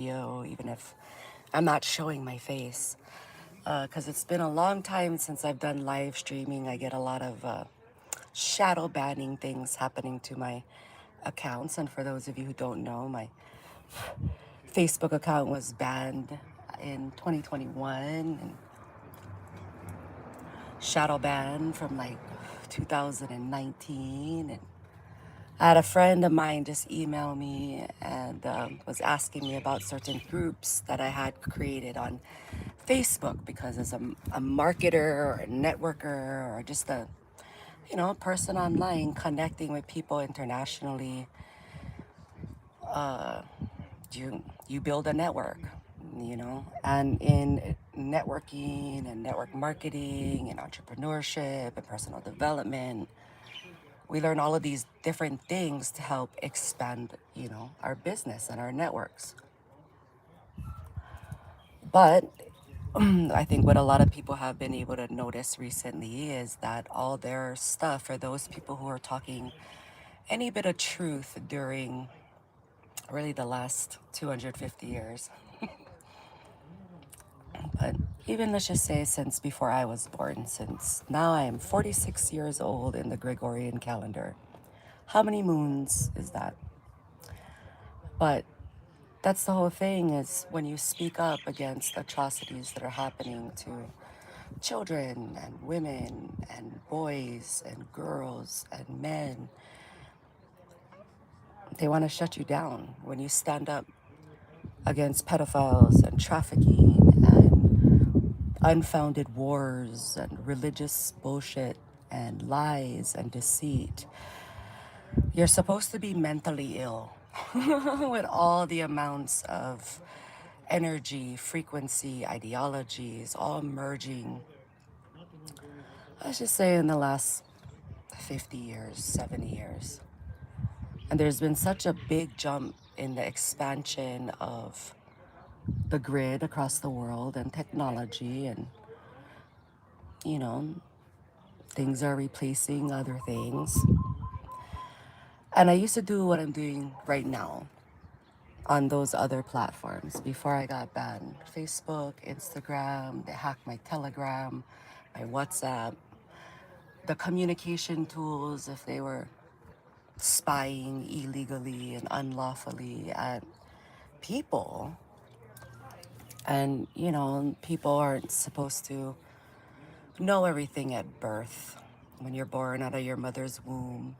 video, even if I'm not showing my face. Because it's been a long time since I've done live streaming. I get a lot of shadow banning things happening to my accounts. And for those of you who don't know, my Facebook account was banned in 2021 and shadow banned from like 2019. And I had a friend of mine just email me and was asking me about certain groups that I had created on Facebook because as a marketer or a networker or just a person online connecting with people internationally, you build a network, and in networking and network marketing and entrepreneurship and personal development, we learn all of these different things to help expand, our business and our networks. But I think what a lot of people have been able to notice recently is that all their stuff, for those people who are talking any bit of truth during really the last 250 years, but even let's just say since before I was born, since now I am 46 years old in the Gregorian calendar. How many moons is that? But that's the whole thing, is when you speak up against atrocities that are happening to children and women and boys and girls and men, they want to shut you down. When you stand up against pedophiles and trafficking and unfounded wars and religious bullshit and lies and deceit, you're supposed to be mentally ill with all the amounts of energy, frequency, ideologies all merging, let's just say in the last 50 years, 70 years. And there's been such a big jump in the expansion of the grid across the world and technology, and, you know, things are replacing other things. And I used to do what I'm doing right now on those other platforms before I got banned. Facebook, Instagram, they hacked my Telegram, my WhatsApp, the communication tools, if they were spying illegally and unlawfully at people. And, people aren't supposed to know everything at birth. When you're born out of your mother's womb,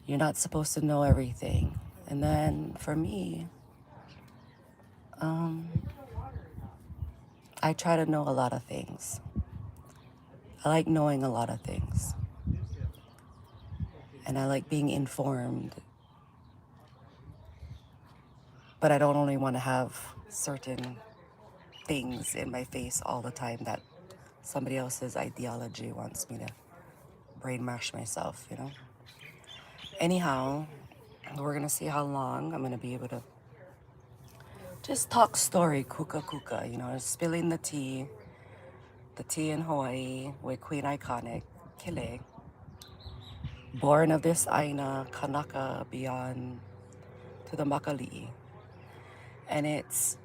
you're not supposed to know everything. And then for me, I try to know a lot of things. I like knowing a lot of things. And I like being informed. But I don't only want to have certain things in my face all the time that somebody else's ideology wants me to brain mash myself. Anyhow, we're going to see how long I'm going to be able to just talk story, kuka kuka, spilling the tea in Hawaii with Queen Iconic, Kelei, born of this Aina, Kanaka, beyond to the Makali'i. And it's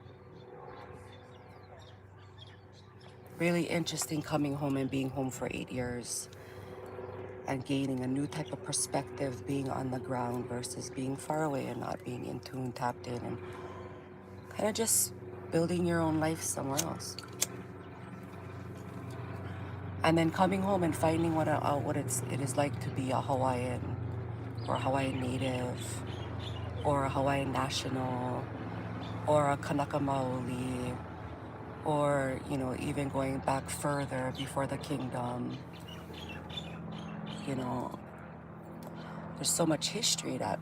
really interesting coming home and being home for 8 years and gaining a new type of perspective being on the ground versus being far away and not being in tune, tapped in, and kind of just building your own life somewhere else. And then coming home and finding what it is like to be a Hawaiian or a Hawaiian native or a Hawaiian national or a Kanaka Maoli, or even going back further before the kingdom. you know there's so much history that,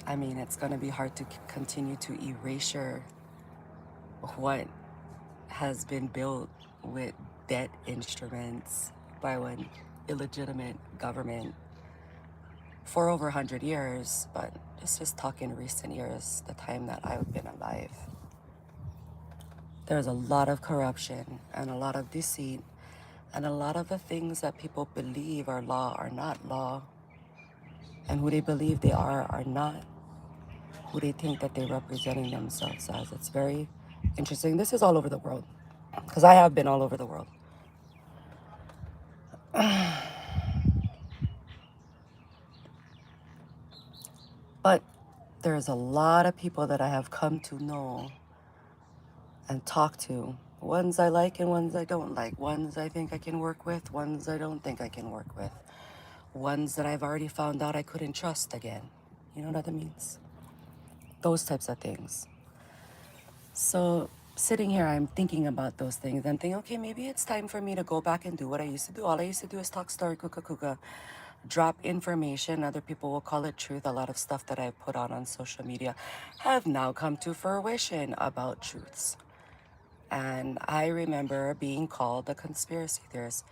I mean, it's going to be hard to continue to erasure what has been built with debt instruments by one illegitimate government for over 100 years. But let's just talk in recent years, the time that I've been alive. There's a lot of corruption and a lot of deceit, and a lot of the things that people believe are law are not law. And who they believe they are not who they think that they're representing themselves as. It's very interesting. This is all over the world because I have been all over the world. But there's a lot of people that I have come to know and talk to. Ones I like and ones I don't like. Ones I think I can work with, ones I don't think I can work with. Ones that I've already found out I couldn't trust again. You know what that means? Those types of things. So sitting here, I'm thinking about those things and thinking, okay, maybe it's time for me to go back and do what I used to do. All I used to do is talk story, kuka kuka, drop information. Other people will call it truth. A lot of stuff that I put on social media have now come to fruition about truths. And I remember being called a conspiracy theorist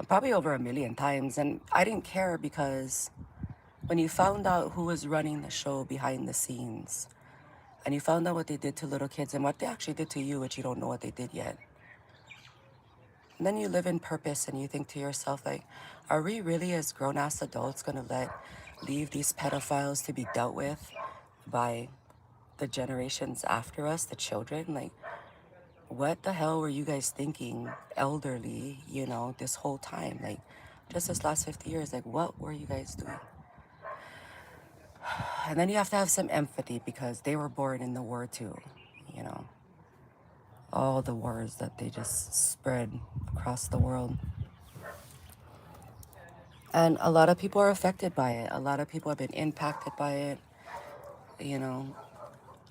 probably over a million times. And I didn't care because when you found out who was running the show behind the scenes, and you found out what they did to little kids and what they actually did to you, which you don't know what they did yet. And then you live in purpose and you think to yourself, like, are we really as grown-ass adults gonna leave these pedophiles to be dealt with by the generations after us, the children? Like, what the hell were you guys thinking, elderly, this whole time? Like, just this last 50 years, like, what were you guys doing? And then you have to have some empathy because they were born in the war too, you know. All the wars that they just spread across the world. And a lot of people are affected by it. A lot of people have been impacted by it, you know,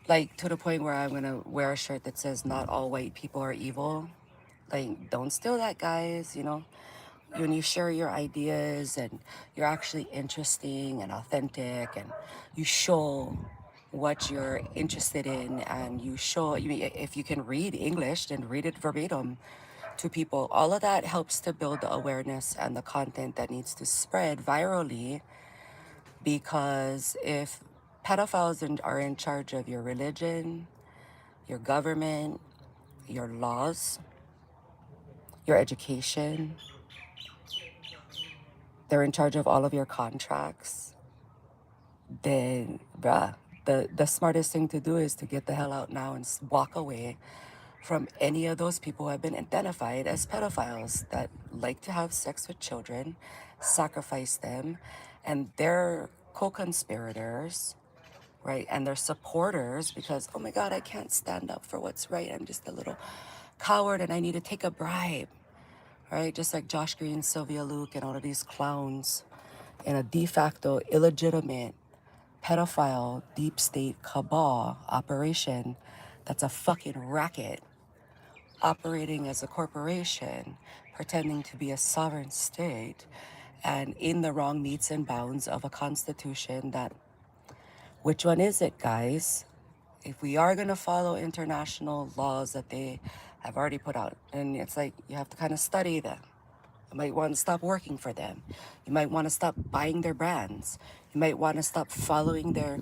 like to the point where I'm going to wear a shirt that says, not all white people are evil. Like, don't steal that, guys. When you share your ideas and you're actually interesting and authentic and you show what you're interested in and if you can read English, then read it verbatim to people. All of that helps to build the awareness and the content that needs to spread virally, because if pedophiles are in charge of your religion, your government, your laws, your education, they're in charge of all of your contracts, then bruh, the smartest thing to do is to get the hell out now and walk away from any of those people who have been identified as pedophiles that like to have sex with children, sacrifice them, and they're co-conspirators, right? And they're supporters because, oh my God, I can't stand up for what's right. I'm just a little coward and I need to take a bribe, right? Just like Josh Green, Sylvia Luke, and all of these clowns in a de facto illegitimate pedophile deep state cabal operation that's a fucking racket operating as a corporation, pretending to be a sovereign state, and in the wrong metes and bounds of a constitution that, which one is it, guys? If we are going to follow international laws that they have already put out, and it's like you have to kind of study them. You might want to stop working for them. You might want to stop buying their brands. You might want to stop following their.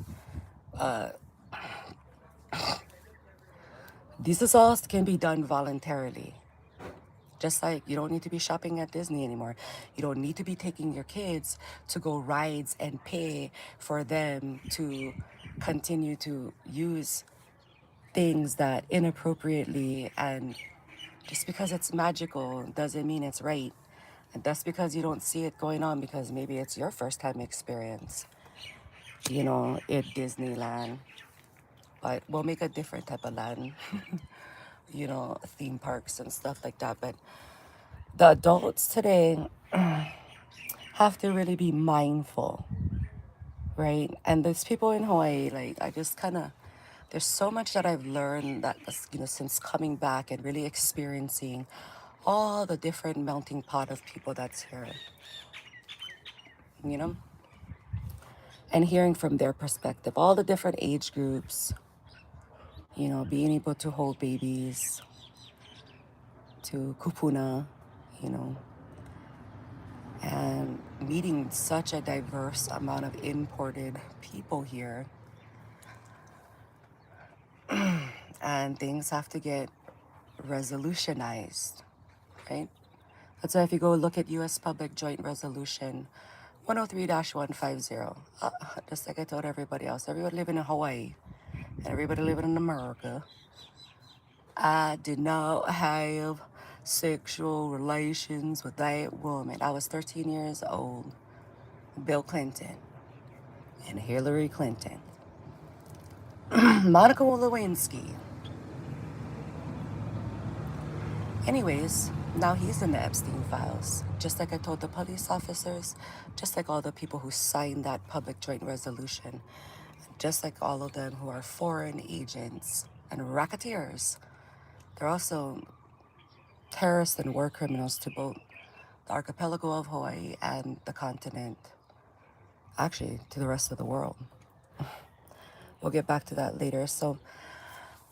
This is all can be done voluntarily. Just like you don't need to be shopping at Disney anymore. You don't need to be taking your kids to go rides and pay for them to continue to use things that inappropriately, and just because it's magical doesn't mean it's right. And that's because you don't see it going on because maybe it's your first time experience, at Disneyland. But we'll make a different type of land, theme parks and stuff like that. But the adults today have to really be mindful, right? And there's people in Hawaii, like, I just kind of, there's so much that I've learned that, since coming back and really experiencing all the different melting pot of people that's here, you know, and hearing from their perspective, all the different age groups, being able to hold babies, to kupuna, you know, and meeting such a diverse amount of imported people here. And things have to get resolutionized, right? That's why if you go look at U.S. Public Joint Resolution 103-150. Just like I told everybody else, everybody living in Hawaii and everybody living in America. I did not have sexual relations with that woman. I was 13 years old. Bill Clinton and Hillary Clinton. Monica Lewinsky. Anyways, now he's in the Epstein files. Just like I told the police officers, just like all the people who signed that public joint resolution, just like all of them who are foreign agents and racketeers. They're also terrorists and war criminals to both the archipelago of Hawaii and the continent, actually to the rest of the world. We'll get back to that later. So,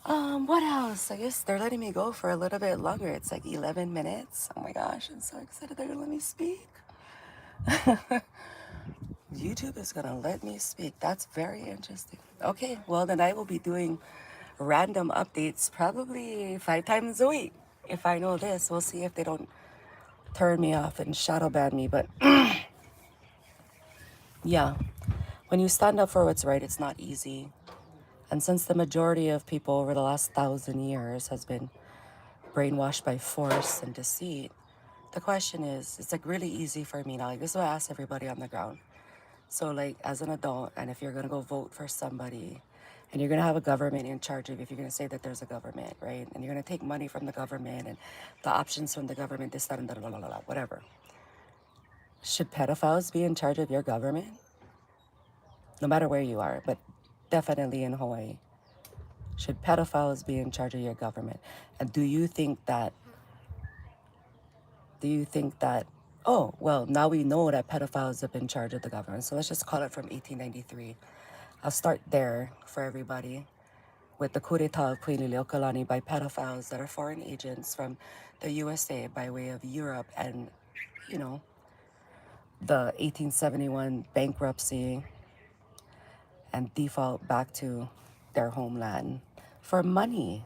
what else? I guess they're letting me go for a little bit longer. It's like 11 minutes. Oh my gosh, I'm so excited they're gonna let me speak. YouTube is gonna let me speak. That's very interesting. Okay, well then I will be doing random updates probably 5 times a week. If I know this, we'll see if they don't turn me off and shadow ban me. But yeah, when you stand up for what's right, it's not easy. And since the majority of people over the last 1,000 years has been brainwashed by force and deceit, the question is, it's like really easy for me now. Like this is what I ask everybody on the ground. So like as an adult, and if you're gonna go vote for somebody, and you're gonna have a government in charge of, if you're gonna say that there's a government, right? And you're gonna take money from the government and the options from the government, this, that, and da, da, da, da, da, whatever. Should pedophiles be in charge of your government? No matter where you are, but definitely in Hawaii. Should pedophiles be in charge of your government? And do you think that, oh, well, now we know that pedophiles have been in charge of the government. So let's just call it from 1893. I'll start there for everybody with the coup d'etat of Queen Liliuokalani by pedophiles that are foreign agents from the USA by way of Europe and, you know, the 1871 bankruptcy and default back to their homeland for money.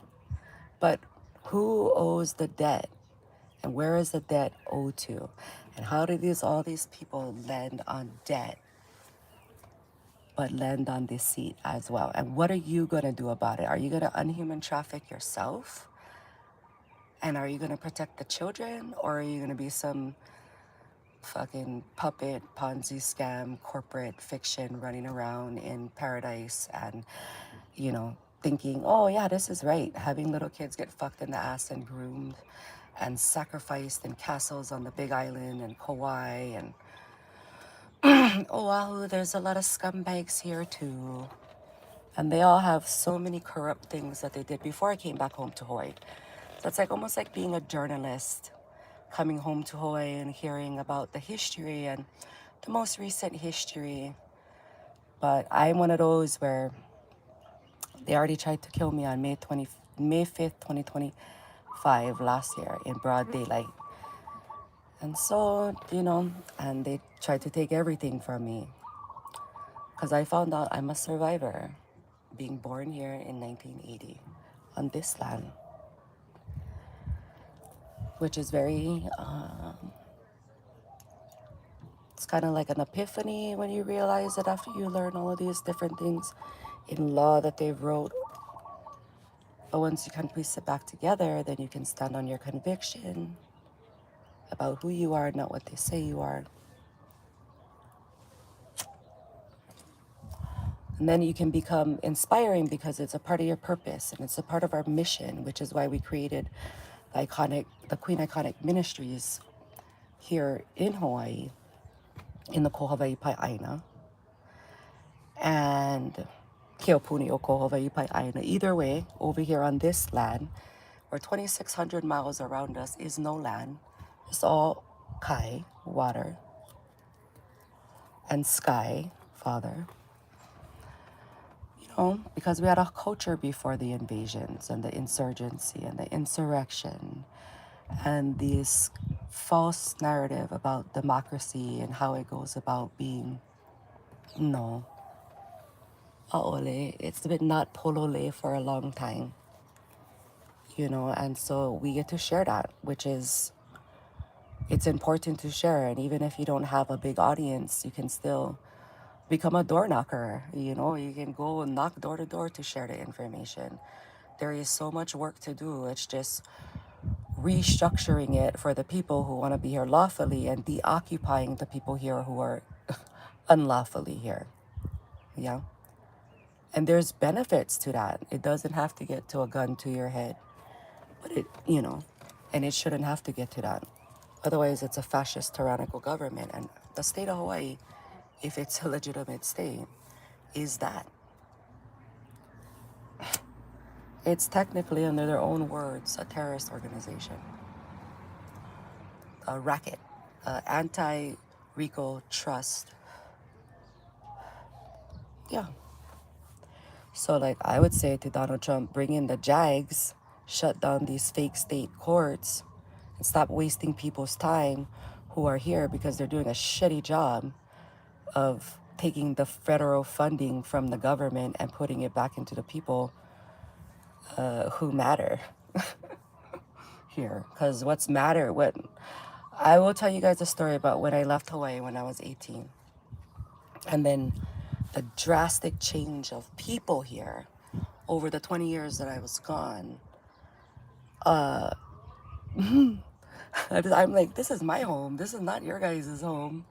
But who owes the debt? And where is the debt owed to? And how do all these people lend on debt, but lend on deceit as well? And what are you gonna do about it? Are you gonna unhuman traffic yourself? And are you gonna protect the children? Or are you gonna be some fucking puppet, Ponzi scam, corporate fiction running around in paradise and, thinking, oh yeah, this is right. Having little kids get fucked in the ass and groomed and sacrificed in castles on the Big Island and Kauai and Oahu. There's a lot of scumbags here too. And they all have so many corrupt things that they did before I came back home to Hawaii. So it's like almost like being a journalist coming home to Hawaii and hearing about the history and the most recent history. But I'm one of those where they already tried to kill me on May 5th, 2025 last year in broad daylight. And so, and they tried to take everything from me because I found out I'm a survivor being born here in 1980 on this land, which is it's kind of like an epiphany when you realize it after you learn all of these different things in law that they wrote. But once you can piece it back together, then you can stand on your conviction about who you are, not what they say you are. And then you can become inspiring because it's a part of your purpose and it's a part of our mission, which is why we created the Queen Iconic Ministries here in Hawaii, in the Kohawaii Aina, and Keopuni o Kohawaii Aina. Either way, over here on this land, where 2,600 miles around us is no land, it's all kai, water, and sky, Father. Because we had a culture before the invasions and the insurgency and the insurrection and this false narrative about democracy and how it goes about being, no, aole. It's been not polole for a long time, and so we get to share that, which is It's important to share. And even if you don't have a big audience, you can still become a door knocker. You know, you can go and knock door to door to share the information. There is so much work to do. It's just restructuring it for the people who want to be here lawfully and deoccupying the people here who are unlawfully here. Yeah. And there's benefits to that. It doesn't have to get to a gun to your head, but and it shouldn't have to get to that. Otherwise, it's a fascist, tyrannical government. And the state of Hawaii, if it's a legitimate state, is that. It's technically, under their own words, a terrorist organization, a racket, anti-RICO trust. Yeah. So, like, I would say to Donald Trump, bring in the JAGs, shut down these fake state courts, and stop wasting people's time who are here because they're doing a shitty job of taking the federal funding from the government and putting it back into the people who matter here. Because what I will tell you guys a story about when I left Hawaii when I was 18. And then the drastic change of people here over the 20 years that I was gone. I'm like, this is my home. This is not your guys' home.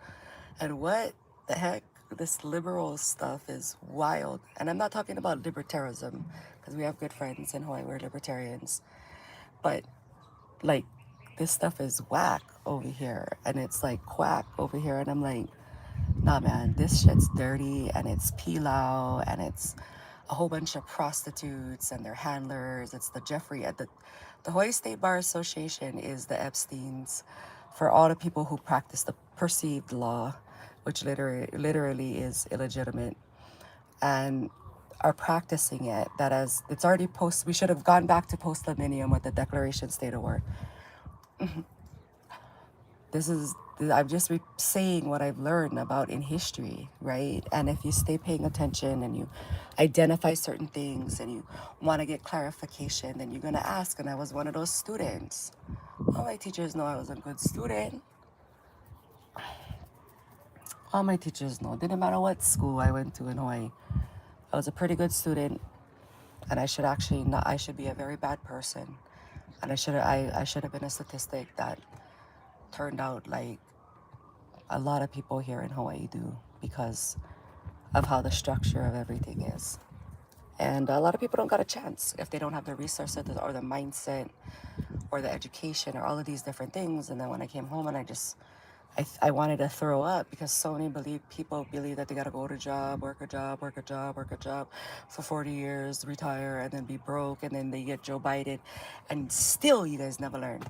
And what the heck? This liberal stuff is wild. And I'm not talking about libertarianism, because we have good friends in Hawaii, we're libertarians. But like, this stuff is whack over here. And it's like quack over here. And I'm like, nah, man, this shit's dirty and it's pilau and it's a whole bunch of prostitutes and their handlers. It's the the Hawaii State Bar Association is the Epsteins for all the people who practice the perceived law, which literally is illegitimate, and are practicing it. That as it's already we should have gone back to post millennium with the Declaration State of War. I'm just saying what I've learned about in history, right? And if you stay paying attention and you identify certain things and you want to get clarification, then you're going to ask. And I was one of those students. All my teachers know I was a good student. All my teachers know. Didn't matter what school I went to in Hawaii. I was a pretty good student, and I should actually not. I should be a very bad person, and I should have been a statistic that turned out like a lot of people here in Hawaii do, because of how the structure of everything is. And a lot of people don't got a chance if they don't have the resources or the mindset or the education or all of these different things. And then when I came home and I wanted to throw up, because so many people believe that they got to go to a job, work a job for 40 years, retire, and then be broke, and then they get Joe Biden. And still, you guys never learn.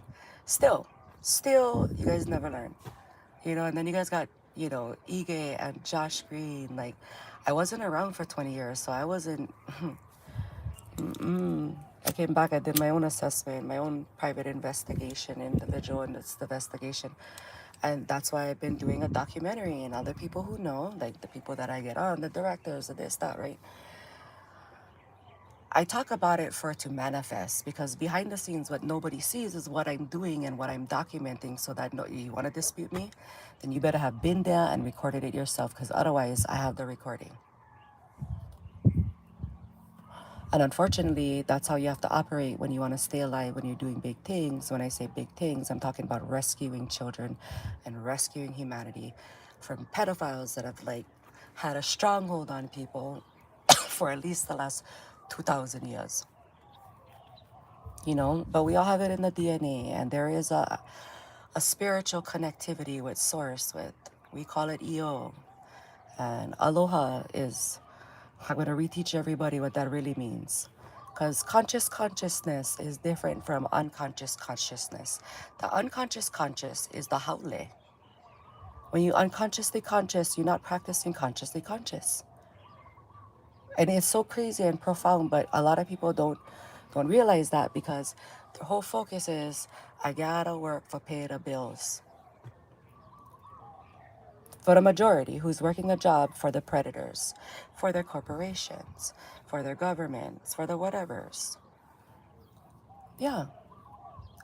Still, you guys never learn. And then you guys got, Ige and Josh Green. Like, I wasn't around for 20 years, so I wasn't. I came back, I did my own assessment, my own private investigation, individual investigation. And that's why I've been doing a documentary, and other people who know, like the people that I get on, the directors of this, that, right? I talk about it for it to manifest, because behind the scenes, what nobody sees is what I'm doing and what I'm documenting, so that you want to dispute me, then you better have been there and recorded it yourself, because otherwise I have the recording. And unfortunately, that's how you have to operate when you want to stay alive, when you're doing big things. When I say big things, I'm talking about rescuing children and rescuing humanity from pedophiles that have had a stronghold on people for at least the last 2,000 years. But we all have it in the DNA, and there is a spiritual connectivity with source, we call it EO. And aloha is, I'm going to reteach everybody what that really means. Because consciousness is different from unconscious consciousness. The unconscious conscious is the haole. When you unconsciously conscious, you're not practicing consciously conscious. And it's so crazy and profound, but a lot of people don't realize that, because their whole focus is, I gotta work for pay the bills. For the majority who's working a job for the predators, for their corporations, for their governments, for the whatevers. Yeah.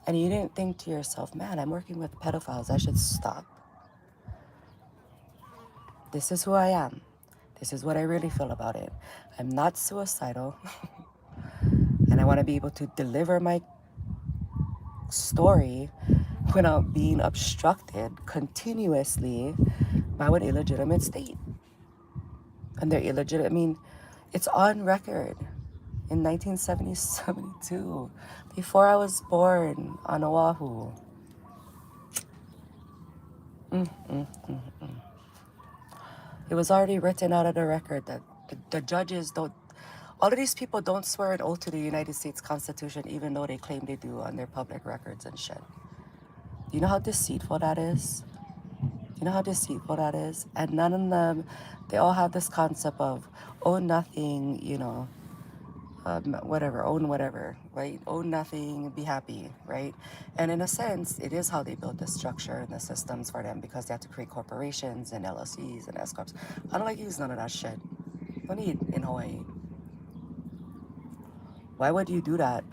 and you didn't think to yourself, man, I'm working with pedophiles, I should stop. This is who I am. This is what I really feel about it. I'm not suicidal, and I want to be able to deliver my story without being obstructed continuously by an illegitimate state. And they're illegitimate. I mean, it's on record in 1972, before I was born on Oahu. It was already written out of the record that the judges don't, all of these people don't swear an oath to the United States Constitution, even though they claim they do on their public records and shit. You know how deceitful that is? You know how deceitful that is? And none of them, they all have this concept of own nothing, own whatever, right? Own nothing, be happy, right? And in a sense, it is how they build the structure and the systems for them, because they have to create corporations and LLCs and S corps. I don't like use none of that shit. Don't need in Hawaii. Why would you do that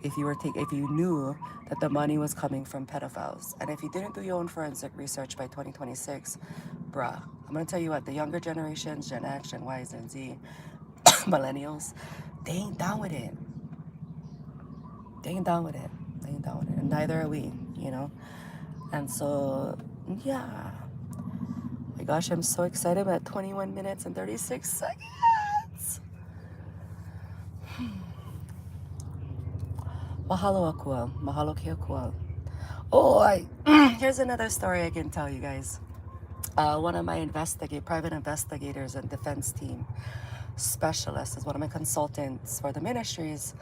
if you knew that the money was coming from pedophiles? And if you didn't do your own forensic research by 2026, bruh, I'm gonna tell you what, the younger generations, Gen X, Gen Y, Gen Z, millennials, they ain't down with it. They ain't down with it. They ain't down with it. And neither are we. And so, yeah. My gosh, I'm so excited. I'm at 21 minutes and 36 seconds. Mahalo akua. Mahalo ke akua. Oh, here's another story I can tell you guys. One of my private investigators and defense team specialists is one of my consultants for the ministries.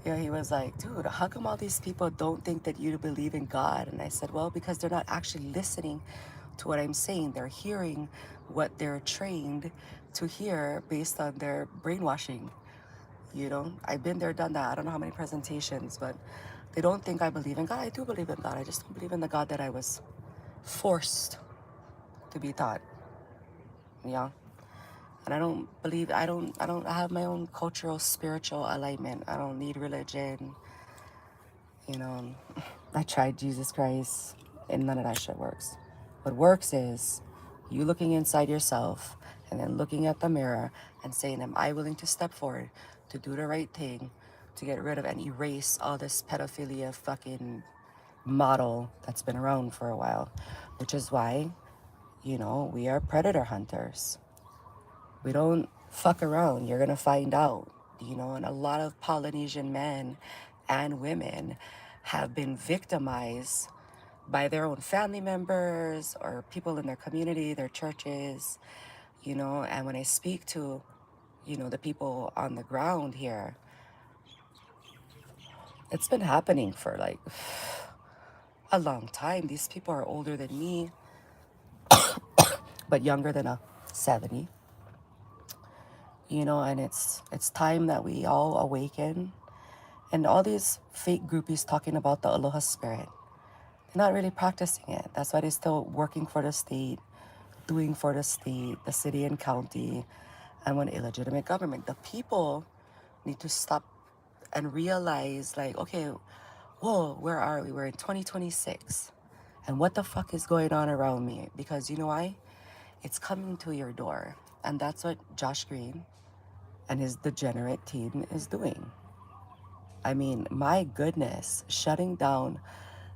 He was like, dude, how come all these people don't think that you believe in God? And I said, well, because they're not actually listening to what I'm saying. They're hearing what they're trained to hear based on their brainwashing. I've been there, done that. I don't know how many presentations, but they don't think I believe in God. I do believe in God. I just don't believe in the God that I was forced to be taught. Yeah. And I have my own cultural, spiritual alignment. I don't need religion. You know, I tried Jesus Christ, and none of that shit works. What works is you looking inside yourself and then looking at the mirror and saying, am I willing to step forward to do the right thing, to get rid of and erase all this pedophilia fucking model that's been around for a while? Which is why, we are predator hunters. We don't fuck around. You're gonna find out, and a lot of Polynesian men and women have been victimized by their own family members or people in their community, their churches, and when I speak to, the people on the ground here, it's been happening for like a long time. These people are older than me, but younger than a 70. And it's time that we all awaken. And all these fake groupies talking about the aloha spirit, they're not really practicing it. That's why they're still working for the state, doing for the state, the city and county, and one illegitimate government. The people need to stop and realize, like, okay, whoa, where are we? We're in 2026. And what the fuck is going on around me? Because you know why? It's coming to your door. And that's what Josh Green and his degenerate team is doing. I mean, my goodness, shutting down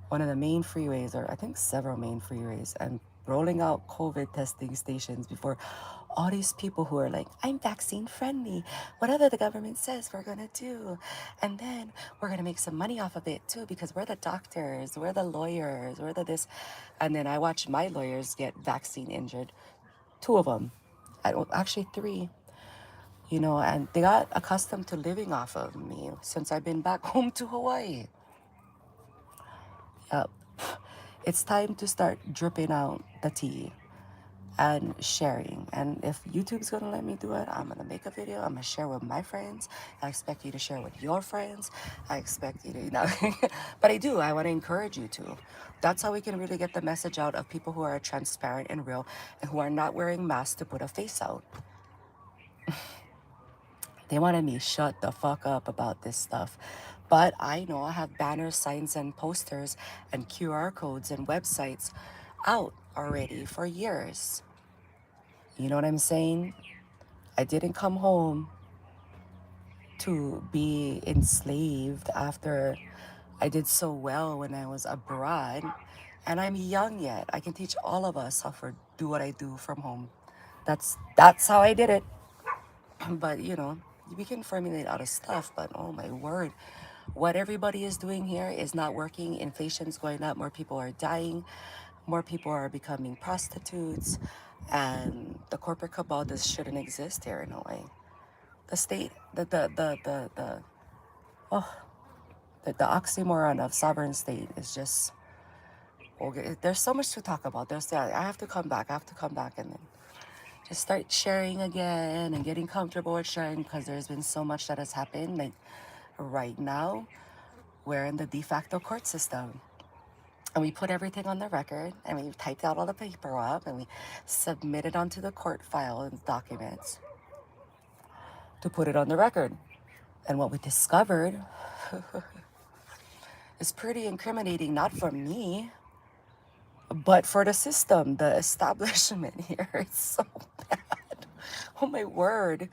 one of the main freeways, or I think several main freeways, and rolling out COVID testing stations before all these people who are like, I'm vaccine friendly. Whatever the government says, we're going to do. And then we're going to make some money off of it too, because we're the doctors, we're the lawyers, we're the this. And then I watched my lawyers get vaccine injured, two of them, actually three. And they got accustomed to living off of me since I've been back home to Hawaii. Yep. It's time to start dripping out the tea and sharing. And if YouTube's gonna let me do it, I'm gonna make a video. I'm gonna share with my friends. I expect you to share with your friends. I expect you to, but I do. I want to encourage you to. That's how we can really get the message out of people who are transparent and real and who are not wearing masks to put a face out. They wanted me shut the fuck up about this stuff. But I know I have banners, signs, and posters and QR codes and websites out already for years. You know what I'm saying? I didn't come home to be enslaved after I did so well when I was abroad. And I'm young yet. I can teach all of us how to do what I do from home. That's how I did it. But we can formulate other stuff, but oh my word, what everybody is doing here is not working. Inflation's going up, more people are dying, more people are becoming prostitutes, and the corporate cabal just shouldn't exist here in Hawaii. The state, oh, the oxymoron of sovereign state is just okay. There's so much to talk about. I have to come back. I have to come back and then just start sharing again and getting comfortable with sharing because there's been so much that has happened. Like right now, we're in the de facto court system. And we put everything on the record and we typed out all the paper up and we submitted onto the court file and documents to put it on the record. And what we discovered is pretty incriminating, not for me, but for the system, the establishment here. It's so bad. Oh my word.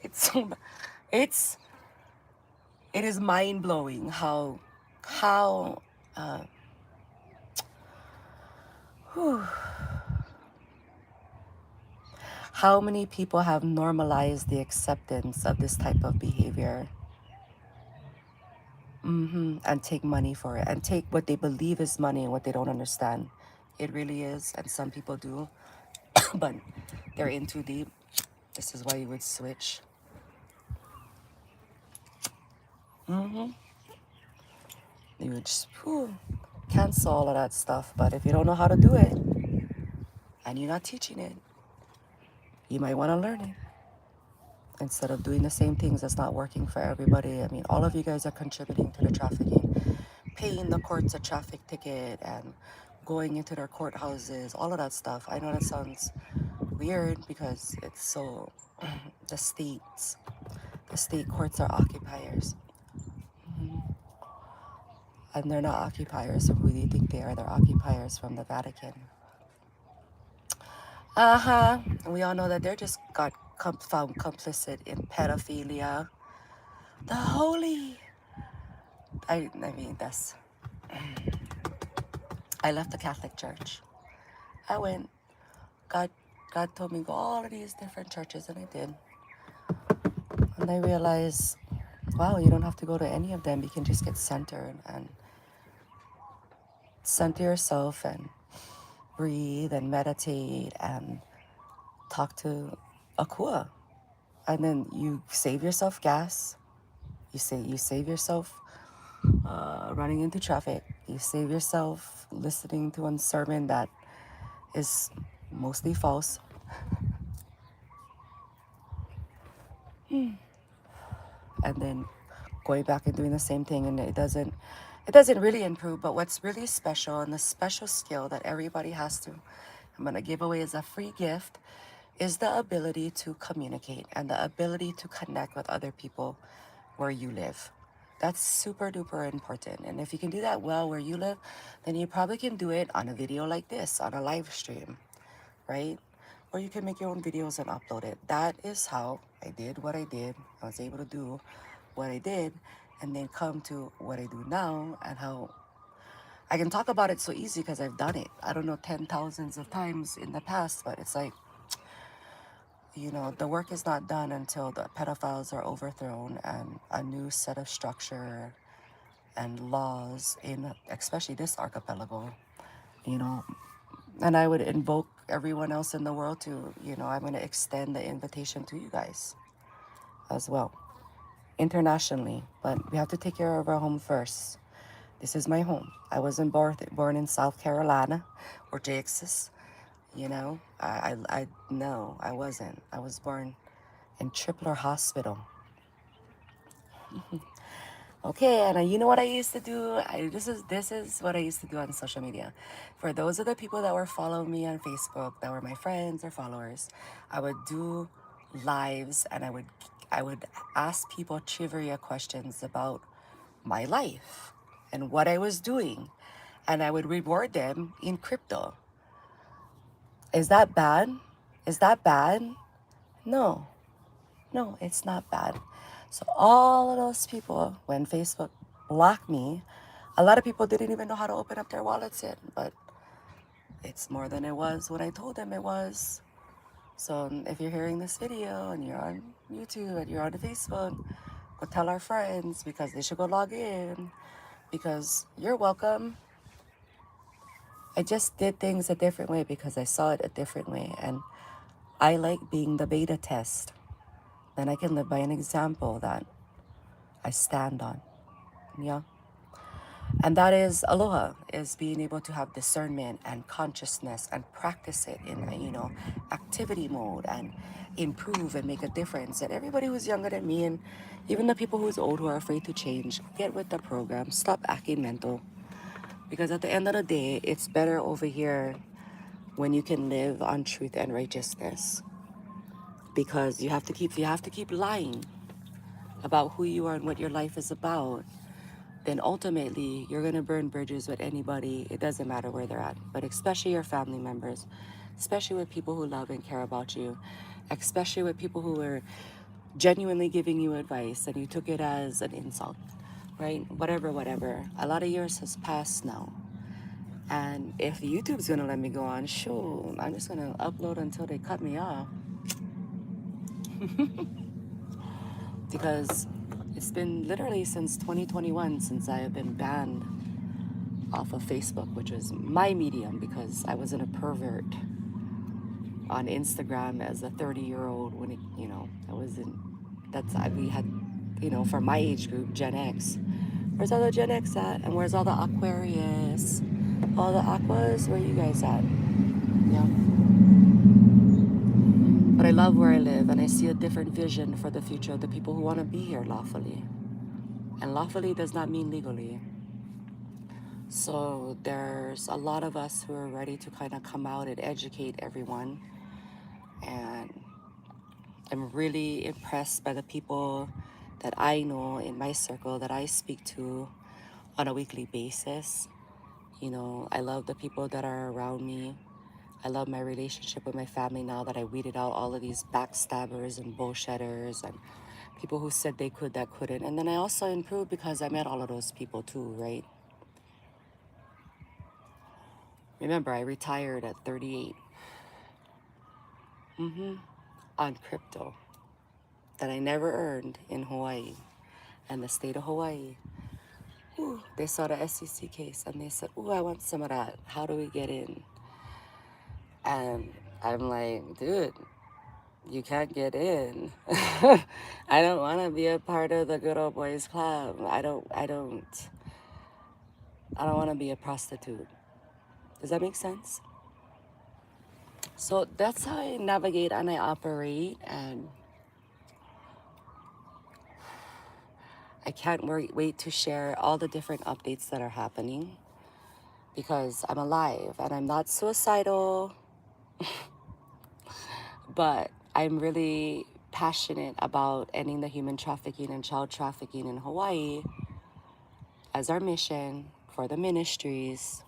It's so bad. It's it is mind blowing how whew, how many people have normalized the acceptance of this type of behavior. And take money for it and take what they believe is money and what they don't understand it really is, and some people do. But they're in too deep. This is why you would switch. You would just cancel all of that stuff. But if you don't know how to do it and you're not teaching it, you might want to learn it instead of doing the same things that's not working for everybody. I mean, all of you guys are contributing to the trafficking, paying the courts a traffic ticket and going into their courthouses, all of that stuff. I know that sounds weird because it's so the states, the state courts are occupiers. And they're not occupiers of who do you think they are? They're occupiers from the Vatican. Uh-huh. We all know that they're just got found complicit in pedophilia. The holy. I mean, I left the Catholic Church. I went. God, God told me go all of these different churches, and I did. And I realized, wow, you don't have to go to any of them. You can just get centered and center yourself and breathe and meditate and talk to Akua. And then you save yourself gas. You save yourself running into traffic. You save yourself listening to a sermon that is mostly false. And then going back and doing the same thing, and it doesn't really improve. But what's really special, and the special skill that everybody has to, I'm gonna give away as a free gift, is the ability to communicate and the ability to connect with other people where you live. That's super duper important. And if you can do that well where you live, then you probably can do it on a video like this, on a live stream, right? Or you can make your own videos and upload it. That is how I did what I did. I was able to do what I did and then come to what I do now, and how I can talk about it so easy because I've done it. I don't know, 10,000s of times in the past, but it's like, the work is not done until the pedophiles are overthrown and a new set of structure and laws in especially this archipelago, you know. And I would invoke everyone else in the world to, I'm going to extend the invitation to you guys as well, internationally. But we have to take care of our home first. This is my home. I wasn't born in South Carolina or Texas. I no, I wasn't. I was born in Tripler Hospital. Okay, and you know what I used to do? This is what I used to do on social media. For those of the people that were following me on Facebook, that were my friends or followers, I would do lives and I would ask people trivia questions about my life and what I was doing, and I would reward them in crypto. Is that bad? Is that bad? No, no, it's not bad. So all of those people, when Facebook blocked me, a lot of people didn't even know how to open up their wallets yet, but it's more than it was when I told them it was. So if you're hearing this video and you're on YouTube and you're on Facebook, go tell our friends because they should go log in because you're welcome. I just did things a different way because I saw it a different way, and I like being the beta test. Then I can live by an example that I stand on. Yeah. And that is aloha, is being able to have discernment and consciousness and practice it in, activity mode and improve and make a difference. And everybody who's younger than me, and even the people who's old who are afraid to change, get with the program. Stop acting mental. Because at the end of the day, it's better over here when you can live on truth and righteousness. Because you have to keep lying about who you are and what your life is about, then ultimately you're going to burn bridges with anybody. It doesn't matter where they're at, but especially your family members, especially with people who love and care about you, especially with people who are genuinely giving you advice and you took it as an insult, right? Whatever. A lot of years has passed now. And if YouTube's going to let me go on, sure, I'm just going to upload until they cut me off. Because it's been literally since 2021 since I have been banned off of Facebook, which was my medium because I wasn't a pervert on Instagram as a 30-year-old when it, I wasn't, we had, for my age group, Gen X. Where's all the Gen X at? And where's all the Aquarius? All the Aquas, where you guys at? Yeah. But I love where I live and I see a different vision for the future of the people who want to be here lawfully. And lawfully does not mean legally. So there's a lot of us who are ready to kind of come out and educate everyone. And I'm really impressed by the people that I know in my circle that I speak to on a weekly basis. I love the people that are around me. I love my relationship with my family now that I weeded out all of these backstabbers and bullshitters and people who said they could that couldn't. And then I also improved because I met all of those people too, right? Remember, I retired at 38 on crypto that I never earned in Hawaii. And the state of Hawaii, they saw the SEC case and they said, I want some of that. How do we get in? And I'm like, dude, you can't get in. I don't want to be a part of the good old boys club. I don't want to be a prostitute. Does that make sense? So that's how I navigate and I operate, and I can't wait to share all the different updates that are happening because I'm alive and I'm not suicidal, but I'm really passionate about ending the human trafficking and child trafficking in Hawaii as our mission for the ministries.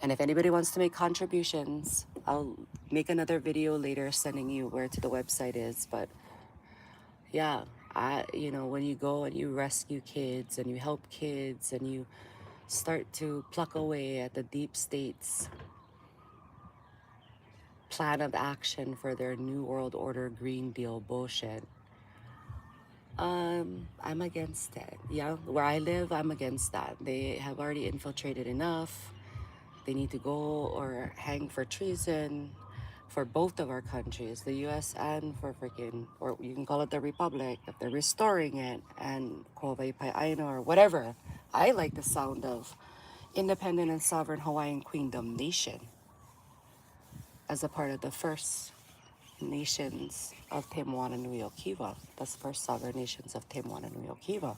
And if anybody wants to make contributions, I'll make another video later sending you where to the website is. But yeah, when you go and you rescue kids and you help kids and you start to pluck away at the deep state's plan of action for their New World Order Green Deal bullshit, I'm against it. Yeah, where I live, I'm against that. They have already infiltrated enough. They need to go or hang for treason for both of our countries, the US and for freaking, or you can call it the Republic, if they're restoring it, and Kovai Pai Aino or whatever. I like the sound of independent and sovereign Hawaiian Queendom nation as a part of the first nations of Te Moana Nui o Kiwa, the first sovereign nations of Te Moana Nui o Kiwa.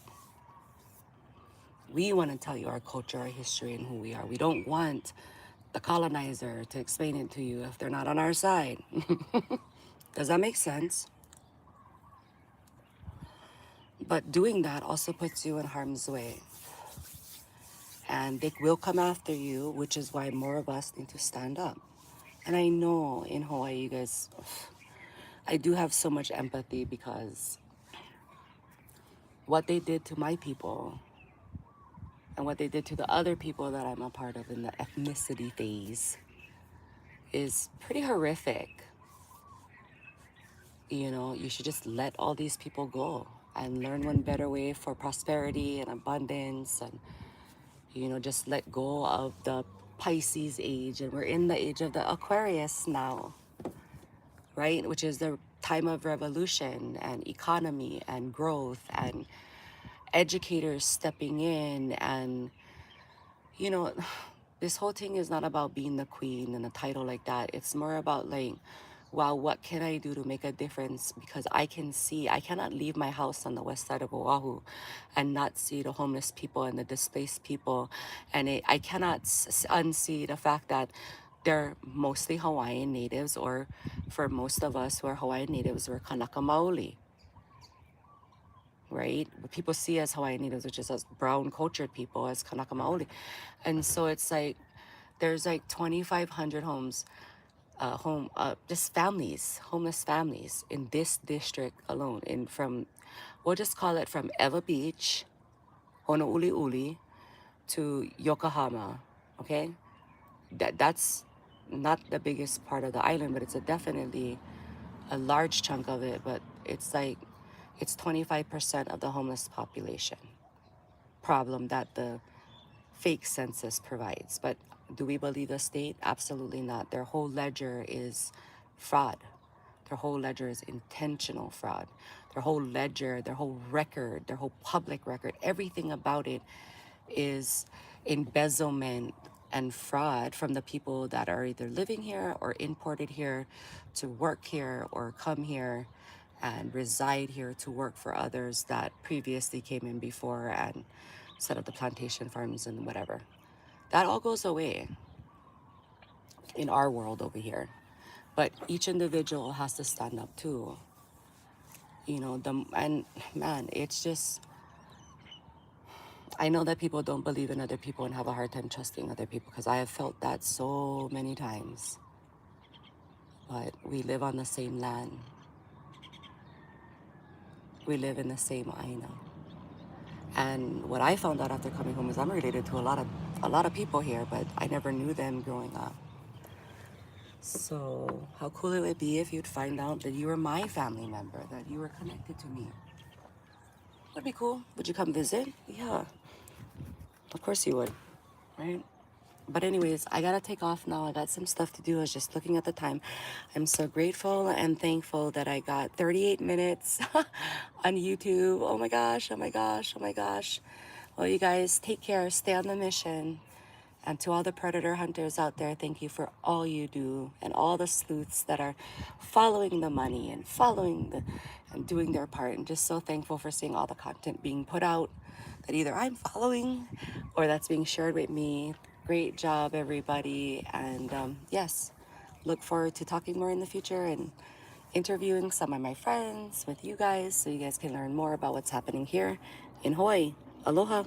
We want to tell you our culture, our history, and who we are. We don't want the colonizer to explain it to you if they're not on our side. Does that make sense? But doing that also puts you in harm's way. And they will come after you, which is why more of us need to stand up. And I know in Hawaii, you guys, I do have so much empathy because what they did to my people and what they did to the other people that I'm a part of in the ethnicity phase is pretty horrific. You know, you should just let all these people go and learn one better way for prosperity and abundance and, you know, just let go of the Pisces age. And we're in the age of the Aquarius now, right? Which is the time of revolution and economy and growth and educators stepping in. And, you know, this whole thing is not about being the queen and a title like that. It's more about like, wow, what can I do to make a difference? Because I can see, I cannot leave my house on the west side of Oahu and not see the homeless people and the displaced people. And I cannot unsee the fact that they're mostly Hawaiian natives, or for most of us who are Hawaiian natives, we're Kanaka Maoli, right? But people see as Hawaiian natives, which is us brown cultured people, as Kanaka Maoli. And so it's like, there's like 2,500 homes, just families, homeless families in this district alone. We'll just call it from Eva Beach, Honouliuli, to Yokohama, okay? That's not the biggest part of the island, but it's definitely a large chunk of it. But it's like, it's 25% of the homeless population problem that the fake census provides. But do we believe the state? Absolutely not. Their whole ledger is fraud. Their whole ledger is intentional fraud. Their whole ledger, their whole record, their whole public record, everything about it is embezzlement and fraud from the people that are either living here or imported here to work here or come here and reside here to work for others that previously came in before and set up the plantation farms and whatever. That all goes away in our world over here. But each individual has to stand up too. You know, and man, it's just, I know that people don't believe in other people and have a hard time trusting other people because I have felt that so many times. But we live on the same land. We live in the same aina. And what I found out after coming home is I'm related to a lot of people here, but I never knew them growing up. So how cool it would be if you'd find out that you were my family member, that you were connected to me. That'd be cool. Would you come visit? Yeah, of course you would, right? But anyways, I gotta take off now. I got some stuff to do. I was just looking at the time. I'm so grateful and thankful that I got 38 minutes on YouTube. Oh my gosh, oh my gosh, oh my gosh. Well, you guys, take care. Stay on the mission. And to all the predator hunters out there, thank you for all you do, and all the sleuths that are following the money and and doing their part. And just so thankful for seeing all the content being put out that either I'm following or that's being shared with me. Great job, everybody. And yes, look forward to talking more in the future and interviewing some of my friends with you guys so you guys can learn more about what's happening here in Hawaii. Aloha.